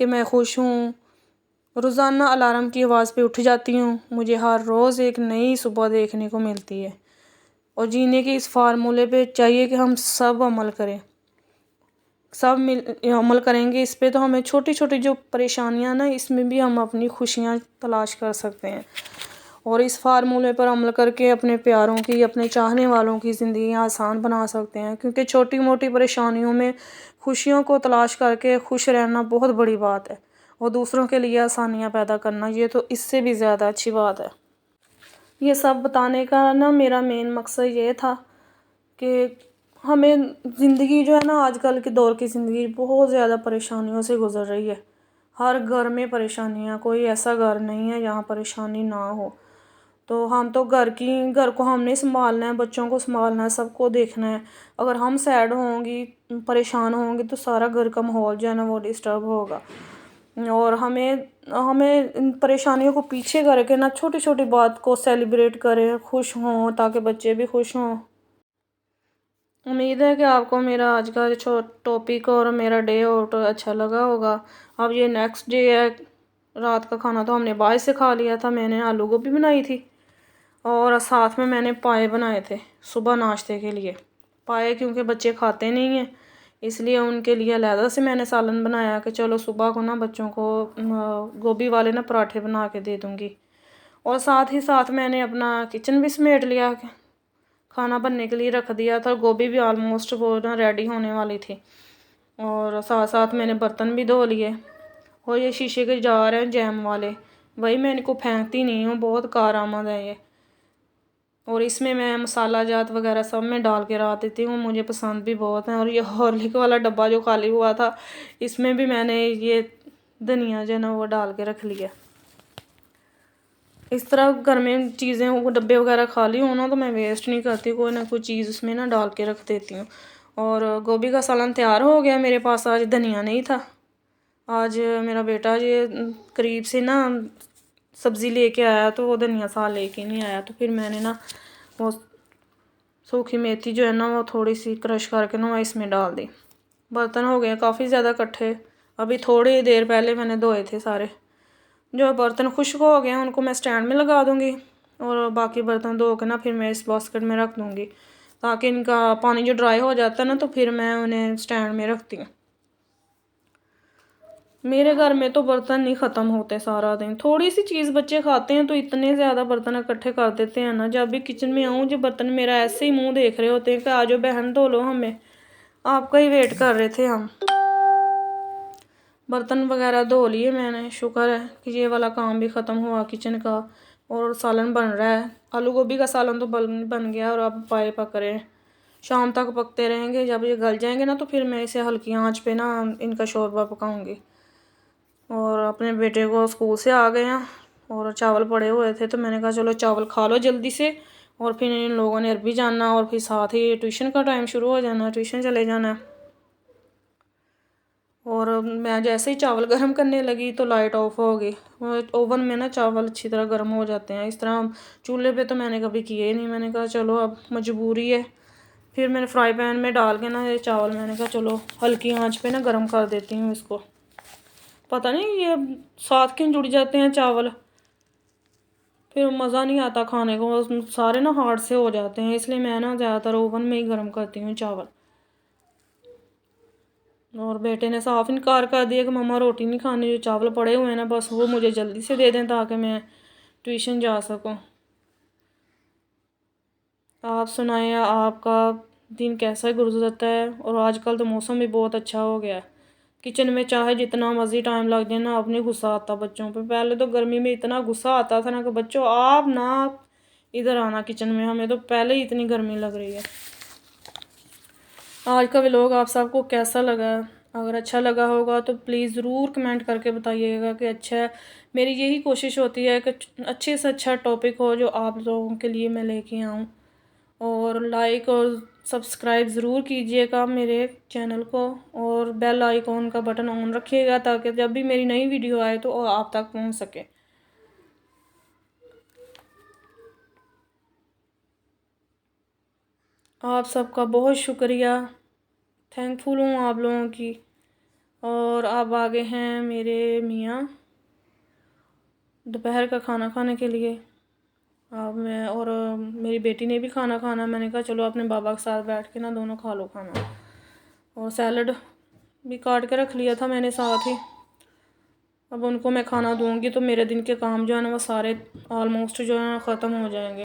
کہ میں خوش ہوں۔ روزانہ الارم کی آواز پہ اٹھ جاتی ہوں، مجھے ہر روز ایک نئی صبح دیکھنے کو ملتی ہے، اور جینے کے اس فارمولے پہ چاہیے کہ ہم سب عمل کریں، سب عمل کریں گے اس پہ تو ہمیں چھوٹی چھوٹی جو پریشانیاں نا، اس میں بھی ہم اپنی خوشیاں تلاش کر سکتے ہیں، اور اس فارمولے پر عمل کر کے اپنے پیاروں کی، اپنے چاہنے والوں کی زندگی آسان بنا سکتے ہیں، کیونکہ چھوٹی موٹی پریشانیوں میں خوشیوں کو تلاش کر کے خوش رہنا بہت بڑی بات ہے، اور دوسروں کے لیے آسانیاں پیدا کرنا یہ تو اس سے بھی زیادہ اچھی بات ہے۔ یہ سب بتانے کا نا میرا مین مقصد یہ تھا کہ ہمیں زندگی جو ہے نا، آج کل کے دور کی زندگی بہت زیادہ پریشانیوں سے گزر رہی ہے، ہر گھر میں پریشانیاں، کوئی ایسا گھر نہیں ہے جہاں پریشانی نہ ہو۔ تو ہم تو گھر کو ہم نے سنبھالنا ہے، بچوں کو سنبھالنا ہے، سب کو دیکھنا ہے۔ اگر ہم سیڈ ہوں گی، پریشان ہوں گے تو سارا گھر کا ماحول جو ہے نا وہ ڈسٹرب ہوگا، اور ہمیں ان پریشانیوں کو پیچھے کر کے نا چھوٹی چھوٹی بات کو سیلیبریٹ کریں، خوش ہوں تاکہ بچے بھی خوش ہوں۔ امید ہے کہ آپ کو میرا آج کا ٹاپک اور میرا ڈے آؤٹ اچھا لگا ہوگا۔ اب یہ نیکسٹ ڈے ہے، رات کا کھانا تو ہم نے باہر سے کھا لیا تھا، میں نے آلو گوبھی بنائی تھی، اور ساتھ میں نے پائے بنائے تھے صبح ناشتے کے لیے۔ پائے کیونکہ بچے کھاتے نہیں ہیں، اس لیے ان کے لیے علیحدہ سے میں نے سالن بنایا کہ چلو صبح کو نا بچوں کو گوبھی والے نا پراٹھے بنا کے دے دوں گی، اور ساتھ ہی ساتھ میں نے اپنا کچن بھی سمیٹ لیا، کھانا بننے کے لیے رکھ دیا تھا، گوبھی بھی آلموسٹ وہ نا ریڈی ہونے والی تھی، اور ساتھ ساتھ میں نے برتن بھی دھو لیے۔ اور یہ شیشے کے جار ہیں جیم والے، وہی میں ان کو پھینکتی نہیں ہوں، بہت کارآمد ہے یہ، اور اس میں مسالہ جات وغیرہ سب میں ڈال کے رکھ دیتی ہوں، مجھے پسند بھی بہت ہیں۔ اور یہ ہارلک والا ڈبہ جو خالی ہوا تھا، اس میں بھی میں نے یہ دھنیا جو ہے نا وہ ڈال کے رکھ لیا۔ اس طرح گھر میں چیزیں ڈبے وغیرہ خالی ہونا تو میں ویسٹ نہیں کرتی، کوئی نہ کوئی چیز اس میں نا ڈال کے رکھ دیتی ہوں۔ اور گوبھی کا سالن تیار ہو گیا، میرے پاس آج دھنیا نہیں تھا، آج میرا بیٹا یہ قریب سے نا سبزی لے کے آیا تو وہ دھنیا سال لے کے نہیں آیا، تو پھر میں نے نا وہ سوکھی میتھی جو ہے نا وہ تھوڑی سی کرش کر کے نا اس میں ڈال دی۔ برتن ہو گئے کافی زیادہ اکٹھے، ابھی تھوڑی دیر پہلے میں نے دھوئے تھے سارے، جو برتن خشک ہو گئے ہیں ان کو میں سٹینڈ میں لگا دوں گی، اور باقی برتن دھو کے نا پھر میں اس باسکٹ میں رکھ دوں گی، تاکہ ان کا پانی جو ڈرائی ہو جاتا ہے نا تو پھر میں انہیں سٹینڈ میں رکھتی ہوں۔ میرے گھر میں تو برتن نہیں ختم ہوتے سارا دن، تھوڑی سی چیز بچے کھاتے ہیں تو اتنے زیادہ برتن اکٹھے کر دیتے ہیں نا، جب بھی کچن میں آؤں جو برتن میرا ایسے ہی منہ دیکھ رہے ہوتے ہیں کہ آجو بہن دھو لو ہمیں، آپ کا ہی ویٹ کر رہے تھے ہم۔ برتن وغیرہ دھو لیے میں نے، شکر ہے کہ یہ والا کام بھی ختم ہوا کچن کا، اور سالن بن رہا ہے، آلو گوبھی کا سالن تو بن گیا، اور اب پائے پک رہے ہیں، شام تک پکتے رہیں گے، جب یہ گل جائیں گے نا تو پھر میں اسے ہلکی آنچ پہ نا ان کا شوربہ پکاؤں گی۔ اور اپنے بیٹے کو اسکول سے آ گئے ہیں، اور چاول پڑے ہوئے تھے تو میں نے کہا چلو چاول کھا لو جلدی سے، اور پھر ان لوگوں نے عربی جانا، اور پھر ساتھ ہی ٹیوشن کا ٹائم شروع ہو جانا، ٹیوشن چلے جانا ہے۔ اور میں جیسے ہی چاول گرم کرنے لگی تو لائٹ آف ہو گئی، اوون میں نا چاول اچھی طرح گرم ہو جاتے ہیں، اس طرح چولہے پہ تو میں نے کبھی کیے ہی نہیں، میں نے کہا چلو اب مجبوری ہے، پھر میں نے فرائی پین میں ڈال کے نا یہ چاول میں نے کہا چلو ہلکی آنچ پہ نا گرم کر دیتی ہوں اس کو، پتہ نہیں یہ ساتھ کیوں جڑ جاتے ہیں چاول، پھر مزہ نہیں آتا کھانے کو، سارے نا ہارڈ سے ہو جاتے ہیں، اس لیے میں نا زیادہ تر اوون میں ہی گرم کرتی ہوں چاول۔ اور بیٹے نے صاف انکار کر دیا کہ مما روٹی نہیں کھانی، جو چاول پڑے ہوئے ہیں نا بس وہ مجھے جلدی سے دے دیں تاکہ میں ٹیوشن جا سکوں۔ آپ سنائیں، آپ کا دن کیسا گزرتا ہے؟ اور آج کل تو موسم بھی بہت اچھا ہو گیا ہے، کچن میں چاہے جتنا مرضی ٹائم لگ جائے نا، اب نہیں غصہ آتا بچوں پہ، پہلے تو گرمی میں اتنا غصہ آتا تھا نا کہ بچوں آپ نہ ادھر آنا کچن میں، ہمیں تو پہلے ہی اتنی گرمی لگ رہی ہے۔ آج کا ولاگ آپ سب کو کیسا لگا؟ اگر اچھا لگا ہوگا تو پلیز ضرور کمنٹ کر کے بتائیے گا کہ اچھا ہے، میری یہی کوشش ہوتی ہے کہ اچھے سے اچھا ٹاپک ہو جو آپ لوگوں کے لیے میں لے کے آؤں، اور لائک اور سبسکرائب ضرور کیجیے گا میرے چینل کو، اور بیل آئیکن کا بٹن آن رکھیے گا تاکہ جب بھی میری نئی ویڈیو آئے تو آپ تک پہنچ سکے۔ آپ سب کا بہت شکریہ، تھینک فل ہوں آپ لوگوں کی، اور اب آگے ہیں میرے میاں دوپہر کا کھانا کھانے کے لیے. اب میں اور میری بیٹی نے بھی کھانا کھانا. میں نے کہا چلو اپنے بابا کے ساتھ بیٹھ کے نا دونوں کھا لو کھانا. اور سیلڈ بھی کاٹ کے رکھ لیا تھا میں نے ساتھ ہی. اب ان کو میں کھانا دوں گی تو میرے دن کے کام جو ہے نا وہ سارے آلموسٹ جو ہے ختم ہو جائیں گے.